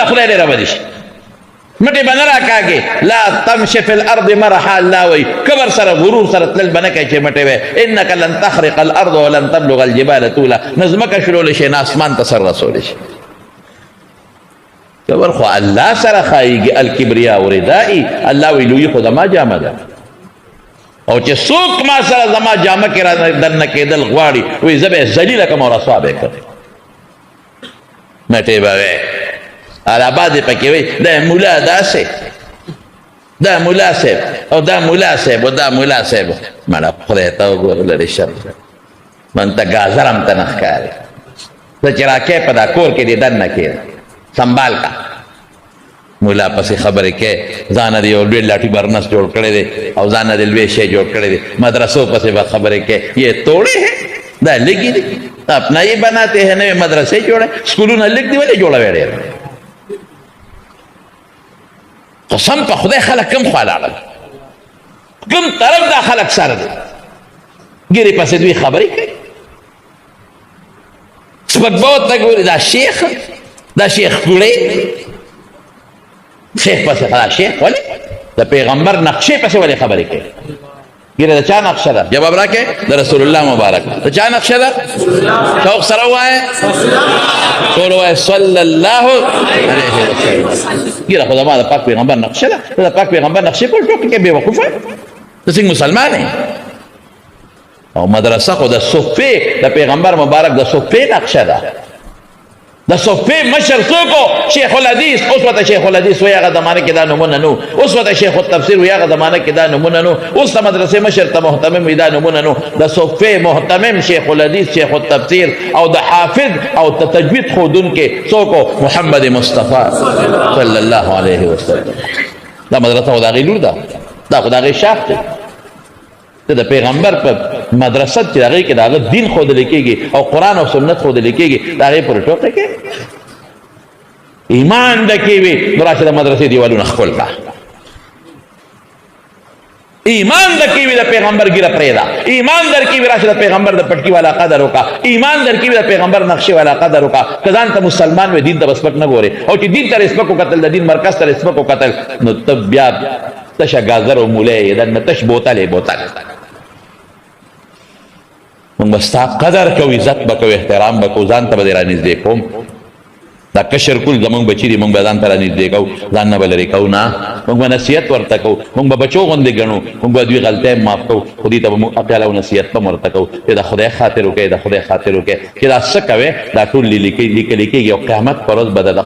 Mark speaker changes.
Speaker 1: خدای دې راوړي شي مټې به نه راکاږي لا تمشي فی الارض مرحا الله وایي کبر سره غرور سره تلل به نه کوي چې مټې وی انک لن تخرق الارض ولن تبلغ الجبال طولا نه ځمکه شلولی شي نه اسمان ته سر رسولی شي کبر خو الله سره ښایيږي الکبریا ردائي الله وی لوی خو زما جامه ده او چې څوک ما سره زما جامه کې را دننه کېدل غواړي وایي زه به یې ذلیله کړم او رسوا به یې کړم مټې به وی الاباد پکې وی دا مولا داسې دا ملا صاحب او دا ملا صاحب او دا ملا صاحب مړه خدای ته وګوره لرې شر من ته ګازر هم ته نه ښکاري ته چې راکې په دا کور کې دې دننه کېږي سنبال کا مولا پسې خبرې کې ځانه دې یو لوی لاټي برنس جوړ کړی دی او ځانه دې لوی شی جوړ کړی دی مدرسو پسې به خبرې کې یہ توڑے ہیں دا لګي دي اپنا یہ بناتے ہیں نوې مدرسې جوړه سکولونه لګ دی ولې جوړه وړي قسم په خدای خلک کم خوا لاړل کم طرف دا خلک سره دی ګیرې پسې دوی خبرې کوي سپک ته ګوري دا شیخ کوړی شیخ پسې دا شیخ ولې د پیغمبر نقشې پسې ولې خبرې کوي ګیره د چا نقشه ده جواب راکې د رسول الله مبارک د چا نقشه ده شوق سره ووایه ټول ووایه صلی الله علیه وسلم ګیره خو زما د پاک پیغمبر نقشه ده ته د پاک پیغمبر نقشې په ټوکې کې بېوقوفه ته څنګه مسلمان یې او مدرسه خو د صفې د پیغمبر مبارک د صفې نقشه ده د صفې مشر څوک شیخ الحدیث اوس ورته شیخ الحدیث وایي هغه زمانه کې دا نومونه نو اوس ورته شیخ التفسیر وایي هغه زمانه کې دا نومونه نو اوس د مدرسې مشر ته محتمم وایي دا نومونه نو د صفې محتمم شیخ الحدیث شیخ التفسیر او د حافظ او د تجوید ښودونکي څوک محمد مصطفی صلی الله علیه وسلم دا مدرسه خو د هغې لور ده دا خو د هغې شاخ دی ته د پیغمبر په مدرسه چې د هغې کې د هغه دین ښودلی کېږي او قرآن او سنت ښودلی کېږي د هغې پورې ټوکې کې ایمان ډکې وي نو راشه د مدرسې دیوالونه ښکل کړه ایمان درکې وي د پیغمبر ګیره پرېږده ایمان درکې وي راشه د پیغمبر د پټکي والا قدر وکړه ایمان درکې وي د پیغمبر نقشې والا قدر وکړه که ځان ته مسلمان وي دین ته به سپک نه ګورې او چې دین ته سپک وکتل د دین مرکز ته سپک وکتل نو ته بیا تشه ګازر او مولی یې دننه تش بوتل یې بوتل موږ به ستا قدر کوو عزت به کوو احترام به کوو ځان ته به دې رانږدې کوم دا کشر کل زمونږ بچي دي موږ به ځان ته رانږدې کوو ځان نه به لرې کوو نه موږ به نصیحت ورته کوو موږ به بچو غوندې ګڼو موږ به دوی غلطۍ معاف کوو خو دې ته به موږ عقل او نصیحت هم ورته کوو چې د خدای خاطر وکړئ د خدای خاطر وکړئ چې دا څه کوې دا ټول لیکلی کېږي او قیامت پر ورځ به د